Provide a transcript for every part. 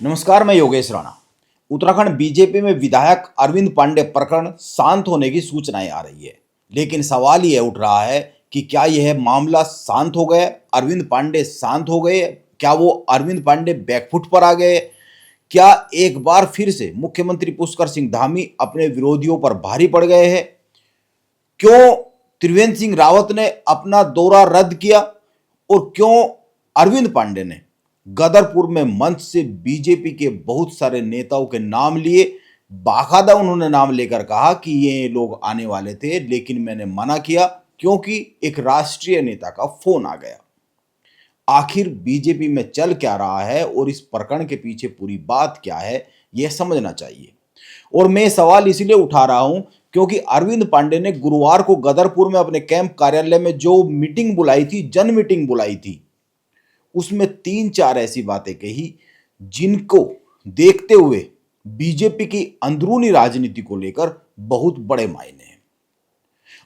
नमस्कार, मैं योगेश राणा। उत्तराखंड बीजेपी में विधायक अरविंद पांडे प्रकरण शांत होने की सूचनाएं आ रही है, लेकिन सवाल यह उठ रहा है कि क्या यह मामला शांत हो गया? अरविंद पांडे शांत हो गए? क्या वो अरविंद पांडे बैकफुट पर आ गए? क्या एक बार फिर से मुख्यमंत्री पुष्कर सिंह धामी अपने विरोधियों पर भारी पड़ गए हैं? क्यों त्रिवेंद्र सिंह रावत ने अपना दौरा रद्द किया और क्यों अरविंद पांडे ने गदरपुर में मंच से बीजेपी के बहुत सारे नेताओं के नाम लिए? बाकायदा उन्होंने नाम लेकर कहा कि ये लोग आने वाले थे, लेकिन मैंने मना किया क्योंकि एक राष्ट्रीय नेता का फोन आ गया। आखिर बीजेपी में चल क्या रहा है और इस प्रकरण के पीछे पूरी बात क्या है, यह समझना चाहिए। और मैं सवाल इसलिए उठा रहा हूं क्योंकि अरविंद पांडे ने गुरुवार को गदरपुर में अपने कैंप कार्यालय में जो मीटिंग बुलाई थी, जन मीटिंग बुलाई थी, उसमें 3-4 ऐसी बातें कही जिनको देखते हुए बीजेपी की अंदरूनी राजनीति को लेकर बहुत बड़े मायने हैं।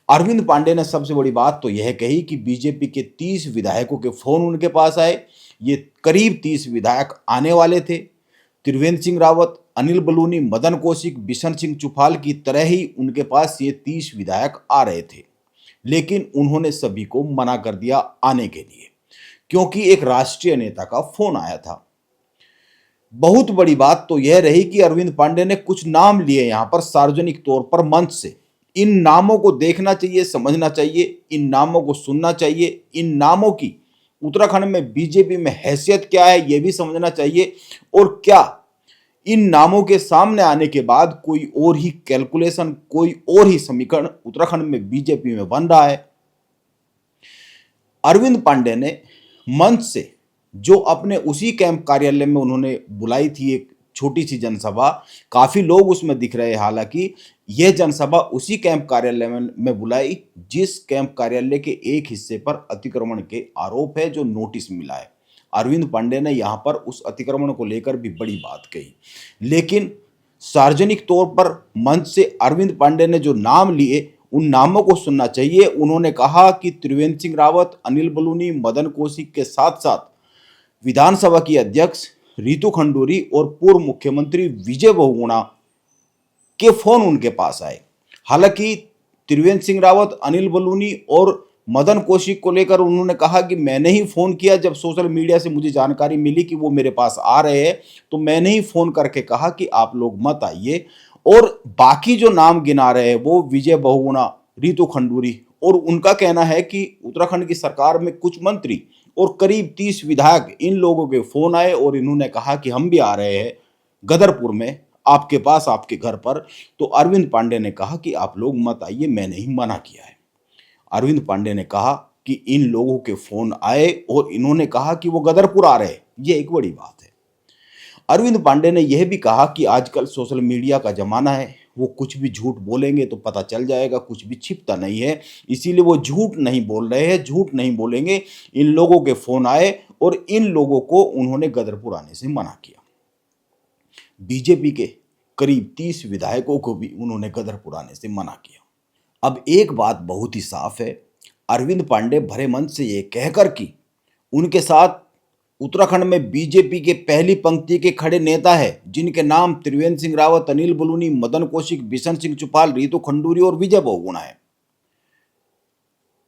अरविंद पांडे ने सबसे बड़ी बात तो यह कही कि बीजेपी के 30 विधायकों के फोन उनके पास आए। ये करीब 30 विधायक आने वाले थे। त्रिवेंद्र सिंह रावत, अनिल बलूनी, मदन कौशिक, बिशन सिंह चुफाल की तरह ही उनके पास ये 30 विधायक आ रहे थे, लेकिन उन्होंने सभी को मना कर दिया आने के लिए क्योंकि एक राष्ट्रीय नेता का फोन आया था। बहुत बड़ी बात तो यह रही कि अरविंद पांडे ने कुछ नाम लिए यहां पर सार्वजनिक तौर पर मंच से। इन नामों को देखना चाहिए, समझना चाहिए, इन नामों को सुनना चाहिए। इन नामों की उत्तराखंड में बीजेपी में हैसियत क्या है यह भी समझना चाहिए। और क्या इन नामों के सामने आने के बाद कोई और ही कैलकुलेशन, कोई और ही समीकरण उत्तराखंड में बीजेपी में बन रहा है? अरविंद पांडे ने मंच से जो अपने उसी कैंप कार्यालय में उन्होंने बुलाई थी एक छोटी सी जनसभा, काफी लोग उसमें दिख रहे हैं। हालांकि यह जनसभा उसी कैंप कार्यालय में बुलाई जिस कैंप कार्यालय के एक हिस्से पर अतिक्रमण के आरोप है, जो नोटिस मिला है। अरविंद पांडे ने यहां पर उस अतिक्रमण को लेकर भी बड़ी बात कही, लेकिन सार्वजनिक तौर पर मंच से अरविंद पांडे ने जो नाम लिए उन नामों को सुनना चाहिए। उन्होंने कहा कि त्रिवेंद्र सिंह रावत, अनिल बलूनी, मदन कौशिक के साथ साथ विधानसभा की अध्यक्ष रितु खंडूरी और पूर्व मुख्यमंत्री विजय बहुगुणा के फोन उनके पास आए। हालांकि त्रिवेंद्र सिंह रावत, अनिल बलूनी और मदन कौशिक को लेकर उन्होंने कहा कि मैंने ही फोन किया। जब सोशल मीडिया से मुझे जानकारी मिली कि वो मेरे पास आ रहे हैं तो मैंने ही फोन करके कहा कि आप लोग मत आइए। और बाकी जो नाम गिना रहे हैं वो विजय बहुगुणा, रितु खंडूरी, और उनका कहना है कि उत्तराखंड की सरकार में कुछ मंत्री और करीब 30 विधायक, इन लोगों के फोन आए और इन्होंने कहा कि हम भी आ रहे हैं गदरपुर में आपके पास, आपके घर पर। तो अरविंद पांडे ने कहा कि आप लोग मत आइए, मैंने ही मना किया है। अरविंद पांडे ने कहा कि इन लोगों के फोन आए और इन्होंने कहा कि वो गदरपुर आ रहे हैं। ये एक बड़ी बात है। अरविंद पांडे ने यह भी कहा कि आजकल सोशल मीडिया का जमाना है, वो कुछ भी झूठ बोलेंगे तो पता चल जाएगा, कुछ भी छिपता नहीं है, इसीलिए वो झूठ नहीं बोल रहे हैं, झूठ नहीं बोलेंगे। इन लोगों के फोन आए और इन लोगों को उन्होंने गदरपुर आने से मना किया। बीजेपी के करीब 30 विधायकों को भी उन्होंने गदरपुर आने से मना किया। अब एक बात बहुत ही साफ है, अरविंद पांडे भरे मन से ये कहकर कि उनके साथ उत्तराखंड में बीजेपी के पहली पंक्ति के खड़े नेता है जिनके नाम त्रिवेंद्र सिंह रावत, अनिल बलूनी, मदन कौशिक, बिशन सिंह चुफाल, रितु खंडूरी और विजय बहुगुणा है।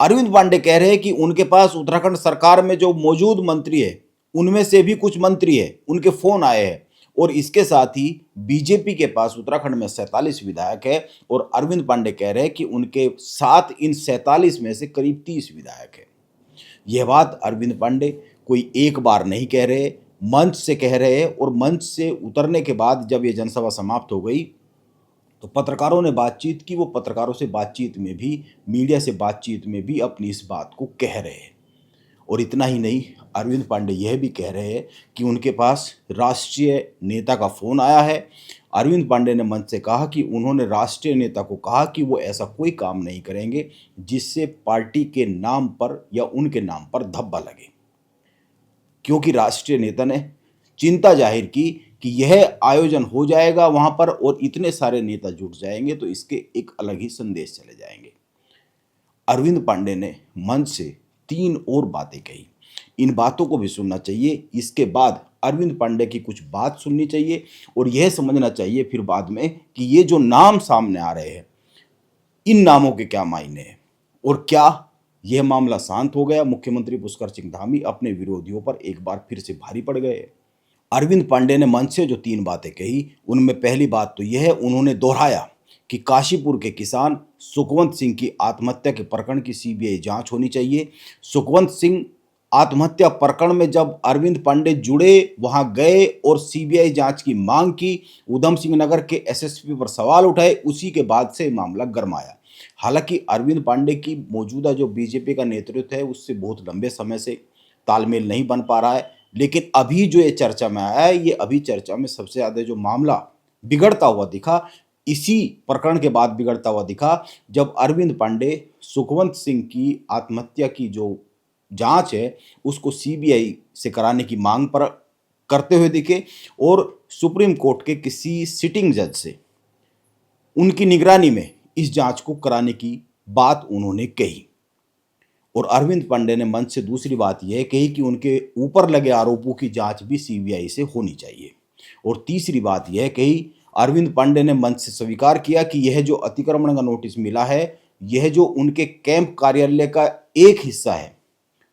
अरविंद पांडे कह रहे हैं कि उनके पास उत्तराखंड सरकार में जो मौजूद मंत्री है उनमें से भी कुछ मंत्री है, उनके फोन आए हैं। और इसके साथ ही बीजेपी के पास उत्तराखंड में 47 विधायक है और अरविंद पांडे कह रहे हैं कि उनके साथ इन 47 में से करीब 30 विधायक है। यह बात अरविंद पांडे कोई एक बार नहीं कह रहे, मंच से कह रहे हैं। और मंच से उतरने के बाद जब यह जनसभा समाप्त हो गई तो पत्रकारों ने बातचीत की। वो पत्रकारों से बातचीत में भी, मीडिया से बातचीत में भी अपनी इस बात को कह रहे हैं। और इतना ही नहीं, अरविंद पांडे यह भी कह रहे हैं कि उनके पास राष्ट्रीय नेता का फोन आया है। अरविंद पांडे ने मंच से कहा कि उन्होंने राष्ट्रीय नेता को कहा कि वो ऐसा कोई काम नहीं करेंगे जिससे पार्टी के नाम पर या उनके नाम पर धब्बा लगे, क्योंकि राष्ट्रीय नेता ने चिंता जाहिर की कि यह आयोजन हो जाएगा वहां पर और इतने सारे नेता जुट जाएंगे तो इसके एक अलग ही संदेश चले जाएंगे। अरविंद पांडे ने मंच से 3 और बातें कही। इन बातों को भी सुनना चाहिए। इसके बाद अरविंद पांडे की कुछ बात सुननी चाहिए और यह समझना चाहिए फिर बाद में कि ये जो नाम सामने आ रहे हैं, इन नामों के क्या मायने हैं और क्या यह मामला शांत हो गया। मुख्यमंत्री पुष्कर सिंह धामी अपने विरोधियों पर एक बार फिर से भारी पड़ गए। अरविंद पांडे ने मंच से जो 3 बातें कही, उनमें पहली बात तो यह है, उन्होंने दोहराया कि काशीपुर के किसान सुखवंत सिंह की आत्महत्या के प्रकरण की सीबीआई जांच होनी चाहिए। सुखवंत सिंह आत्महत्या प्रकरण में जब अरविंद पांडे जुड़े, वहां गए और सीबीआई जांच की मांग की, उधम सिंह नगर के एसएसपी पर सवाल उठाए, उसी के बाद से मामला गरमाया। हालांकि अरविंद पांडे की मौजूदा जो बीजेपी का नेतृत्व है उससे बहुत लंबे समय से तालमेल नहीं बन पा रहा है, लेकिन अभी जो ये चर्चा में आया है, ये अभी चर्चा में सबसे ज्यादा जो मामला बिगड़ता हुआ दिखा, इसी प्रकरण के बाद बिगड़ता हुआ दिखा जब अरविंद पांडे सुखवंत सिंह की आत्महत्या की जो जांच है उसको सीबीआई से कराने की मांग पर करते हुए दिखे और सुप्रीम कोर्ट के किसी सिटिंग जज से उनकी निगरानी में इस जांच को कराने की बात उन्होंने कही। और अरविंद पांडे ने मंच से दूसरी बात यह कही कि उनके ऊपर लगे आरोपों की जांच भी सीबीआई से होनी चाहिए। और तीसरी बात यह कही, अरविंद पांडे ने मंच से स्वीकार किया कि यह जो अतिक्रमण का नोटिस मिला है, यह जो उनके कैंप कार्यालय का एक हिस्सा है,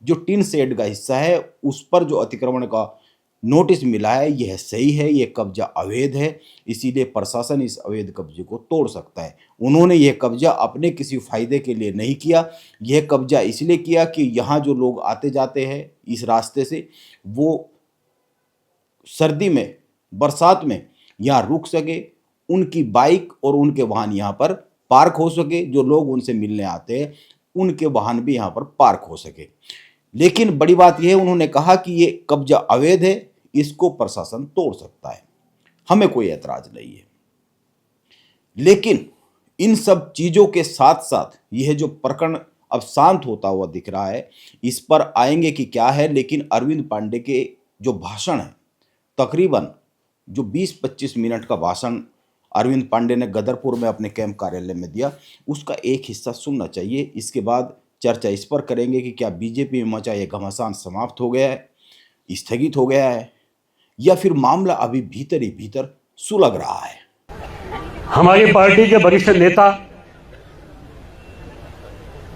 जो टिन शेड का हिस्सा है, उस पर जो अतिक्रमण का नोटिस मिला है, यह सही है, यह कब्जा अवैध है, इसीलिए प्रशासन इस अवैध कब्जे को तोड़ सकता है। उन्होंने यह कब्जा अपने किसी फायदे के लिए नहीं किया, यह कब्जा इसलिए किया कि यहाँ जो लोग आते जाते हैं इस रास्ते से, वो सर्दी में, बरसात में यहाँ रुक सके, उनकी बाइक और उनके वाहन यहाँ पर पार्क हो सके, जो लोग उनसे मिलने आते हैं उनके वाहन भी यहाँ पर पार्क हो सके। लेकिन बड़ी बात यह है, उन्होंने कहा कि ये कब्जा अवैध है, इसको प्रशासन तोड़ सकता है, हमें कोई ऐतराज नहीं है। लेकिन इन सब चीजों के साथ साथ यह जो प्रकरण अब शांत होता हुआ दिख रहा है, इस पर आएंगे कि क्या है। लेकिन अरविंद पांडे के जो भाषण है, तकरीबन जो 20-25 मिनट का भाषण अरविंद पांडे ने गदरपुर में अपने कैंप कार्यालय में दिया, उसका एक हिस्सा सुनना चाहिए। इसके बाद चर्चा इस पर करेंगे कि क्या बीजेपी में मचा यह घमासान समाप्त हो गया है, स्थगित हो गया है, या फिर मामला अभी भीतर ही भीतर सुलग रहा है। हमारी पार्टी के वरिष्ठ नेता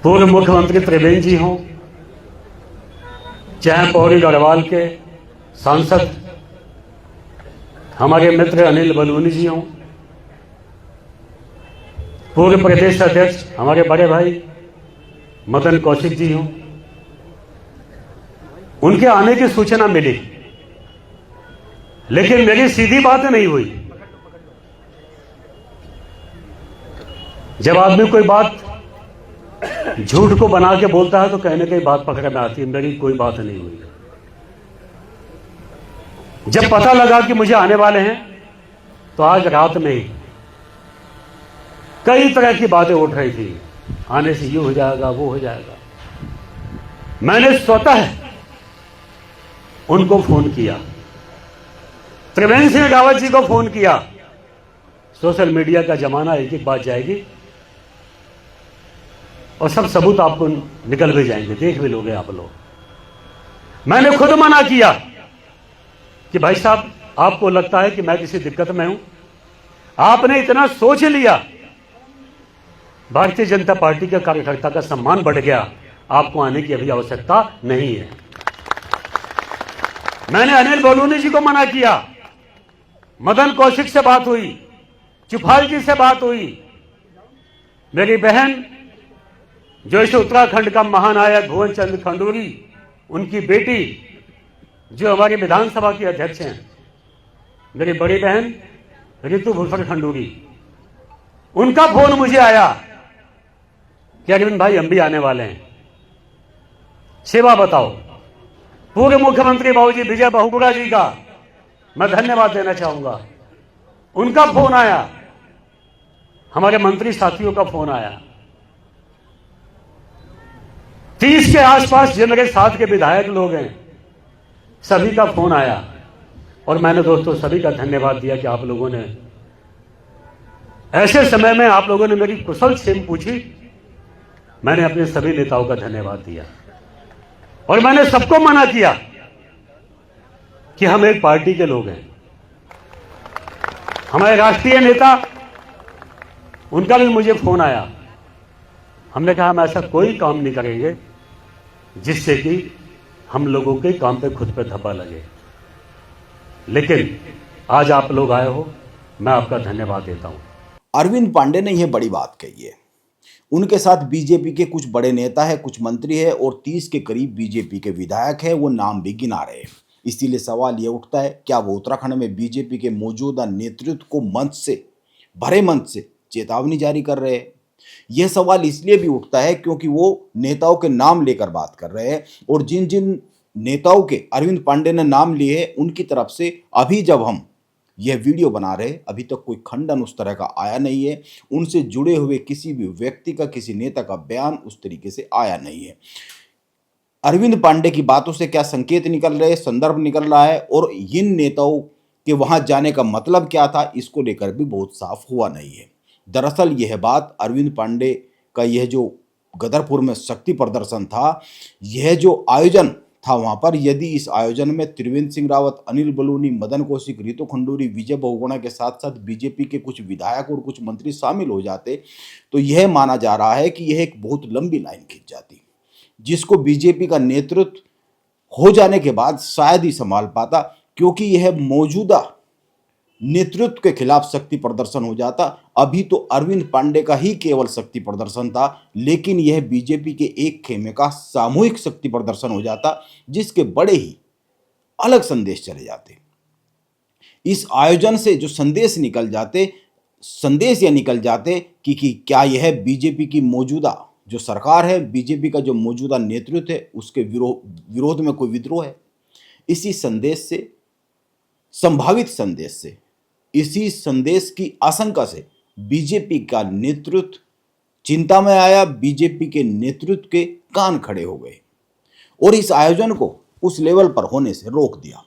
पूर्व मुख्यमंत्री त्रिवेंद्र जी हों, चाहे पौड़ी गढ़वाल के सांसद हमारे मित्र अनिल बलूनी जी हों, पूर्व प्रदेश अध्यक्ष हमारे बड़े भाई मदन कौशिक जी हों, उनके आने की सूचना मिली, लेकिन मेरी सीधी बात नहीं हुई। जब आदमी कोई बात झूठ को बना के बोलता है तो कहने की बात पकड़ में आती है, मेरी कोई बात नहीं हुई। जब पता लगा कि मुझे आने वाले हैं तो आज रात में ही कई तरह की बातें उठ रही थी, आने से ये हो जाएगा, वो हो जाएगा। मैंने स्वतः उनको फोन किया, त्रिवेंद्र सिंह रावत जी को फोन किया। सोशल मीडिया का जमाना, एक एक बात जाएगी और सब सबूत आपको निकल भी जाएंगे, देख भी लोगे आप लोग। मैंने खुद मना किया कि भाई साहब, आपको लगता है कि मैं किसी दिक्कत में हूं, आपने इतना सोच लिया, भारतीय जनता पार्टी के कार्यकर्ता का सम्मान बढ़ गया, आपको आने की अभी आवश्यकता नहीं है। मैंने अनिल बलूनी जी को मना किया, मदन कौशिक से बात हुई, चुफाल जी से बात हुई, मेरी बहन जो इस उत्तराखंड का महानायक भुवन चंद्र खंडूरी, उनकी बेटी जो हमारी विधानसभा की अध्यक्ष हैं, मेरी बड़ी बहन ऋतु भूषण खंडूरी, उनका फोन मुझे आया कि अरविंद भाई हम भी आने वाले हैं, सेवा बताओ। पूर्व मुख्यमंत्री बाबूजी विजय बहुगुणा जी का मैं धन्यवाद देना चाहूंगा, उनका फोन आया, हमारे मंत्री साथियों का फोन आया, 30 के आसपास जो मेरे साथ के विधायक लोग हैं सभी का फोन आया। और मैंने दोस्तों सभी का धन्यवाद दिया कि आप लोगों ने ऐसे समय में आप लोगों ने मेरी कुशल क्षेम पूछी। मैंने अपने सभी नेताओं का धन्यवाद दिया। और मैंने सबको मना किया कि हम एक पार्टी के लोग हैं। हमारे राष्ट्रीय नेता, उनका भी मुझे फोन आया। हमने कहा हम ऐसा कोई काम नहीं करेंगे जिससे कि हम लोगों के काम पे खुद पे धब्बा लगे। लेकिन आज आप लोग आए हो, मैं आपका धन्यवाद देता हूं। अरविंद पांडे ने यह बड़ी बात कही है। उनके साथ बीजेपी के कुछ बड़े नेता है, कुछ मंत्री है और 30 के करीब बीजेपी के विधायक है, वो नाम भी गिना रहे हैं। इसीलिए सवाल यह उठता है, क्या वो उत्तराखंड में बीजेपी के मौजूदा नेतृत्व को भरे मंच से चेतावनी जारी कर रहे हैं? यह सवाल इसलिए भी उठता है क्योंकि वो नेताओं के नाम लेकर बात कर रहे हैं और जिन जिन नेताओं के अरविंद पांडे ने नाम लिए उनकी तरफ से अभी जब हम यह वीडियो बना रहे, अभी तक कोई खंडन उस तरह का आया नहीं है। उनसे जुड़े हुए किसी भी व्यक्ति का, किसी नेता का बयान उस तरीके से आया नहीं है। अरविंद पांडे की बातों से क्या संकेत निकल रहे, संदर्भ निकल रहा है और इन नेताओं के वहां जाने का मतलब क्या था, इसको लेकर भी बहुत साफ हुआ नहीं है। दरअसल यह बात अरविंद पांडे का यह जो गदरपुर में शक्ति प्रदर्शन था, यह जो आयोजन था वहां पर, यदि इस आयोजन में त्रिवेंद्र सिंह रावत, अनिल बलूनी, मदन कौशिक, रितु खंडूरी, विजय बहुगुणा के साथ साथ बीजेपी के कुछ विधायक और कुछ मंत्री शामिल हो जाते तो यह माना जा रहा है कि यह एक बहुत लंबी लाइन खींच जाती, जिसको बीजेपी का नेतृत्व हो जाने के बाद शायद ही संभाल पाता, क्योंकि यह मौजूदा नेतृत्व के खिलाफ शक्ति प्रदर्शन हो जाता। अभी तो अरविंद पांडे का ही केवल शक्ति प्रदर्शन था, लेकिन यह बीजेपी के एक खेमे का सामूहिक शक्ति प्रदर्शन हो जाता, जिसके बड़े ही अलग संदेश चले जाते। इस आयोजन से जो संदेश निकल जाते कि क्या यह बीजेपी की मौजूदा जो सरकार है, बीजेपी का जो मौजूदा नेतृत्व है, उसके विरोध में कोई विद्रोह है। इसी संदेश से, संभावित संदेश से, इसी संदेश की आशंका से बीजेपी का नेतृत्व चिंता में आया, बीजेपी के नेतृत्व के कान खड़े हो गए और इस आयोजन को उस लेवल पर होने से रोक दिया।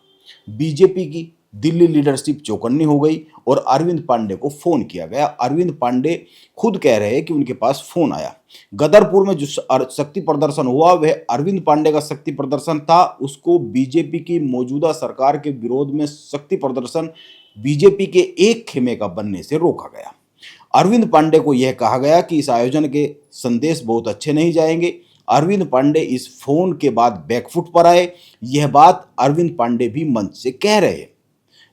बीजेपी की दिल्ली लीडरशिप चौकन्नी हो गई और अरविंद पांडे को फोन किया गया। अरविंद पांडे खुद कह रहे हैं कि उनके पास फोन आया। गदरपुर में जो शक्ति प्रदर्शन हुआ वह अरविंद पांडे का शक्ति प्रदर्शन था। उसको बीजेपी की मौजूदा सरकार के विरोध में शक्ति प्रदर्शन बीजेपी के एक खेमे का बनने से रोका गया। अरविंद पांडे को यह कहा गया कि इस आयोजन के संदेश बहुत अच्छे नहीं जाएंगे। अरविंद पांडे इस फोन के बाद बैकफुट पर आए। यह बात अरविंद पांडे भी मंच से कह रहे हैं।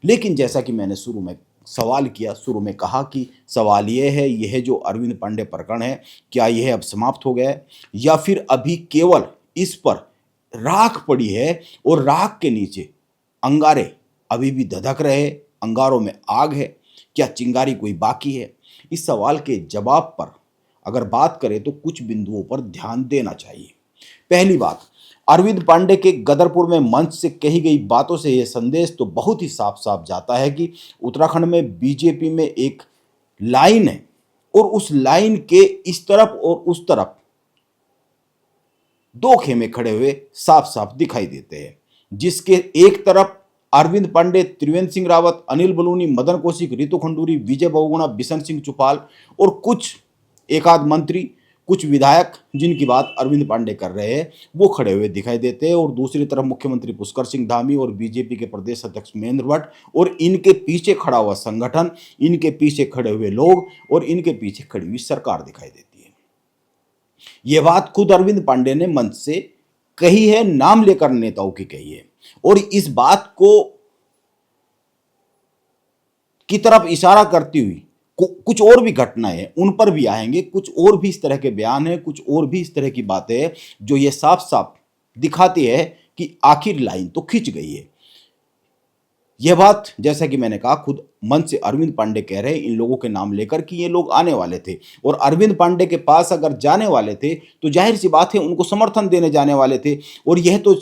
लेकिन जैसा कि मैंने शुरू में कहा कि सवाल यह है, यह जो अरविंद पांडे प्रकरण है, क्या यह अब समाप्त हो गया है या फिर अभी केवल इस पर राख पड़ी है और राख के नीचे अंगारे अभी भी धधक रहे, अंगारों में आग है, क्या चिंगारी कोई बाकी है? इस सवाल के जवाब पर अगर बात करें तो कुछ बिंदुओं पर ध्यान देना चाहिए। पहली बात, अरविंद पांडे के गदरपुर में मंच से कही गई बातों से यह संदेश तो बहुत ही साफ साफ जाता है कि उत्तराखंड में बीजेपी में एक लाइन है और उस लाइन के इस तरफ और उस तरफ दो खेमे खड़े हुए साफ साफ दिखाई देते हैं, जिसके एक तरफ अरविंद पांडे, त्रिवेंद्र सिंह रावत, अनिल बलूनी, मदन कौशिक, रितु खंडूरी, विजय बहुगुणा, बिशन सिंह चुफाल और कुछ एक आध मंत्री, कुछ विधायक जिनकी बात अरविंद पांडे कर रहे हैं, वो खड़े हुए दिखाई देते हैं। और दूसरी तरफ मुख्यमंत्री पुष्कर सिंह धामी और बीजेपी के प्रदेश अध्यक्ष महेंद्र भट्ट और इनके पीछे खड़ा हुआ संगठन, इनके पीछे खड़े हुए लोग और इनके पीछे खड़ी हुई सरकार दिखाई देती है। यह बात खुद अरविंद पांडे ने मंच से कही है, नाम लेकर नेताओं की कही है और इस बात की तरफ इशारा करती हुई कुछ और भी घटनाएं हैं, उन पर भी आएंगे। कुछ और भी इस तरह के बयान हैं, कुछ और भी इस तरह की बातें हैं जो ये साफ साफ दिखाती है कि आखिर लाइन तो खिंच गई है। यह बात जैसा कि मैंने कहा खुद मंच से अरविंद पांडे कह रहे हैं इन लोगों के नाम लेकर कि ये लोग आने वाले थे और अरविंद पांडे के पास अगर जाने वाले थे तो जाहिर सी बात है उनको समर्थन देने जाने वाले थे। और यह तो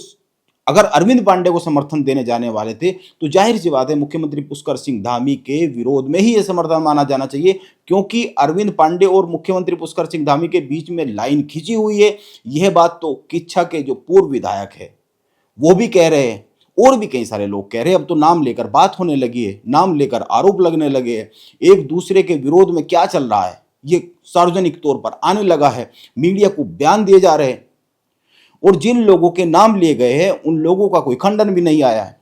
अगर अरविंद पांडे को समर्थन देने जाने वाले थे तो जाहिर सी बात है मुख्यमंत्री पुष्कर सिंह धामी के विरोध में ही यह समर्थन माना जाना चाहिए, क्योंकि अरविंद पांडे और मुख्यमंत्री पुष्कर सिंह धामी के बीच में लाइन खिंची हुई है। यह बात तो किच्छा के जो पूर्व विधायक है वो भी कह रहे हैं और भी कई सारे लोग कह रहे हैं। अब तो नाम लेकर बात होने लगी है, नाम लेकर आरोप लगने लगे हैं। एक दूसरे के विरोध में क्या चल रहा है ये सार्वजनिक तौर पर आने लगा है, मीडिया को बयान दिए जा रहे हैं। और जिन लोगों के नाम लिए गए हैं उन लोगों का कोई खंडन भी नहीं आया है।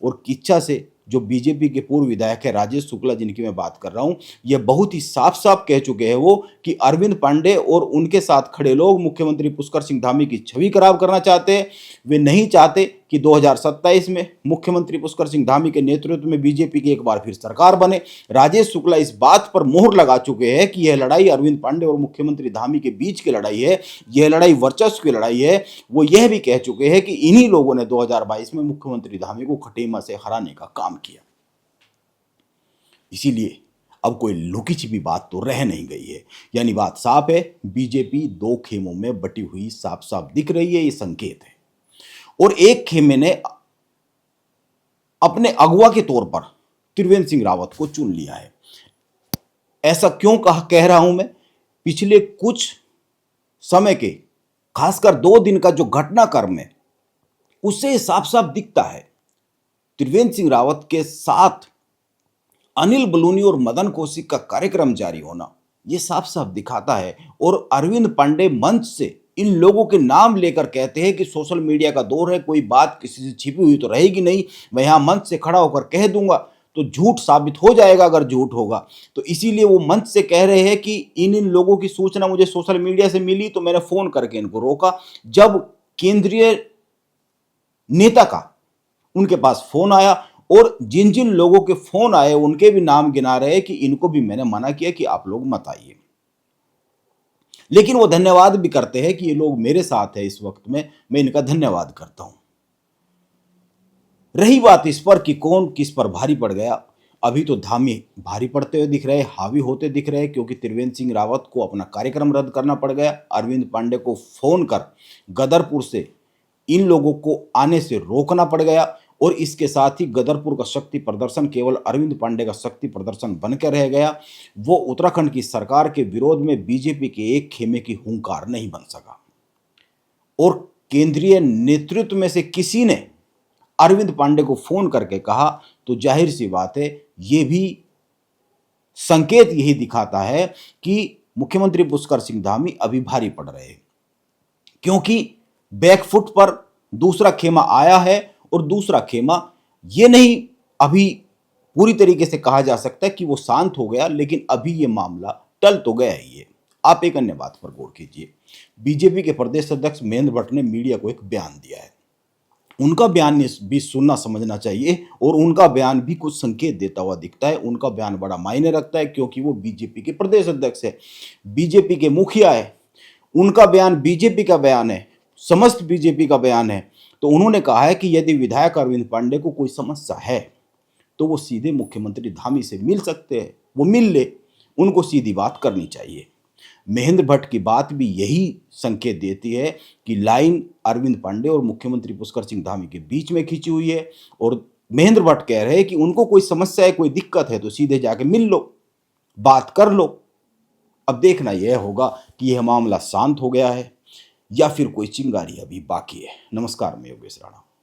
और किच्चा से जो बीजेपी के पूर्व विधायक है राजेश शुक्ला, जिनकी मैं बात कर रहा हूं, यह बहुत ही साफ साफ कह चुके हैं वो कि अरविंद पांडे और उनके साथ खड़े लोग मुख्यमंत्री पुष्कर सिंह धामी की छवि खराब करना चाहते हैं। वे नहीं चाहते कि 2027 में मुख्यमंत्री पुष्कर सिंह धामी के नेतृत्व में बीजेपी की एक बार फिर सरकार बने। राजेश शुक्ला इस बात पर मोहर लगा चुके हैं कि यह लड़ाई अरविंद पांडे और मुख्यमंत्री धामी के बीच की लड़ाई है, यह लड़ाई वर्चस्व की लड़ाई है। वो यह भी कह चुके हैं कि इन्हीं लोगों ने 2022 में मुख्यमंत्री धामी को खटीमा से हराने का काम किया। इसीलिए अब कोई लुकी छिपी बात तो रह नहीं गई है, यानी बात साफ है, बीजेपी दो खेमों में बटी हुई साफ साफ दिख रही है, ये संकेत है। और एक खेमे ने अपने अगुवा के तौर पर त्रिवेंद्र सिंह रावत को चुन लिया है। ऐसा क्यों कह रहा हूं मैं? पिछले कुछ समय के खासकर 2 दिन का जो घटनाक्रम है उससे साफ साफ दिखता है त्रिवेंद्र सिंह रावत के साथ अनिल बलूनी और मदन कौशिक का कार्यक्रम जारी होना यह साफ साफ दिखाता है। और अरविंद पांडे मंच से इन लोगों के नाम लेकर कहते हैं कि सोशल मीडिया का दौर है, कोई बात किसी से छिपी हुई तो रहेगी नहीं, मैं यहां मंच से खड़ा होकर कह दूंगा तो झूठ साबित हो जाएगा अगर झूठ होगा। तो इसीलिए वो मंच से कह रहे हैं कि इन लोगों की सूचना मुझे सोशल मीडिया से मिली तो मैंने फोन करके इनको रोका। जब केंद्रीय नेता का उनके पास फोन आया और जिन जिन लोगों के फोन आए उनके भी नाम गिना रहे कि इनको भी मैंने मना किया कि आप लोग मत आइए, लेकिन वो धन्यवाद भी करते हैं कि ये लोग मेरे साथ है इस वक्त में, मैं इनका धन्यवाद करता हूं। रही बात इस पर कि कौन किस पर भारी पड़ गया, अभी तो धामी भारी पड़ते हुए दिख रहे, हावी होते दिख रहे, क्योंकि त्रिवेंद्र सिंह रावत को अपना कार्यक्रम रद्द करना पड़ गया। अरविंद पांडे को फोन कर गदरपुर से इन लोगों को आने से रोकना पड़ गया। और इसके साथ ही गदरपुर का शक्ति प्रदर्शन केवल अरविंद पांडे का शक्ति प्रदर्शन बनकर रह गया। वो उत्तराखंड की सरकार के विरोध में बीजेपी के एक खेमे की हुंकार नहीं बन सका। और केंद्रीय नेतृत्व में से किसी ने अरविंद पांडे को फोन करके कहा तो जाहिर सी बात है, ये भी संकेत यही दिखाता है कि मुख्यमंत्री पुष्कर सिंह धामी अभी भारी पड़ रहे हैं, क्योंकि बैकफुट पर दूसरा खेमा आया है। और दूसरा खेमा ये नहीं अभी पूरी तरीके से कहा जा सकता है कि वो शांत हो गया, लेकिन अभी ये मामला टल तो गया ही है। आप एक अन्य बात पर गौर कीजिए, बीजेपी के प्रदेश अध्यक्ष महेंद्र भट्ट ने मीडिया को एक बयान दिया है। उनका बयान भी सुनना समझना चाहिए और उनका बयान भी कुछ संकेत देता हुआ दिखता है। उनका बयान बड़ा मायने रखता है क्योंकि वो बीजेपी के प्रदेश अध्यक्ष है, बीजेपी के मुखिया है। उनका बयान बीजेपी का बयान है, समस्त बीजेपी का बयान है। तो उन्होंने कहा है कि यदि विधायक अरविंद पांडे को कोई समस्या है तो वो सीधे मुख्यमंत्री धामी से मिल सकते हैं, वो मिल ले, उनको सीधी बात करनी चाहिए। महेंद्र भट्ट की बात भी यही संकेत देती है कि लाइन अरविंद पांडे और मुख्यमंत्री पुष्कर सिंह धामी के बीच में खींची हुई है। और महेंद्र भट्ट कह रहे हैं कि उनको कोई समस्या है, कोई दिक्कत है तो सीधे जाके मिल लो, बात कर लो। अब देखना यह होगा कि यह मामला शांत हो गया है या फिर कोई चिंगारी अभी बाकी है। नमस्कार, मैं योगेश राणा।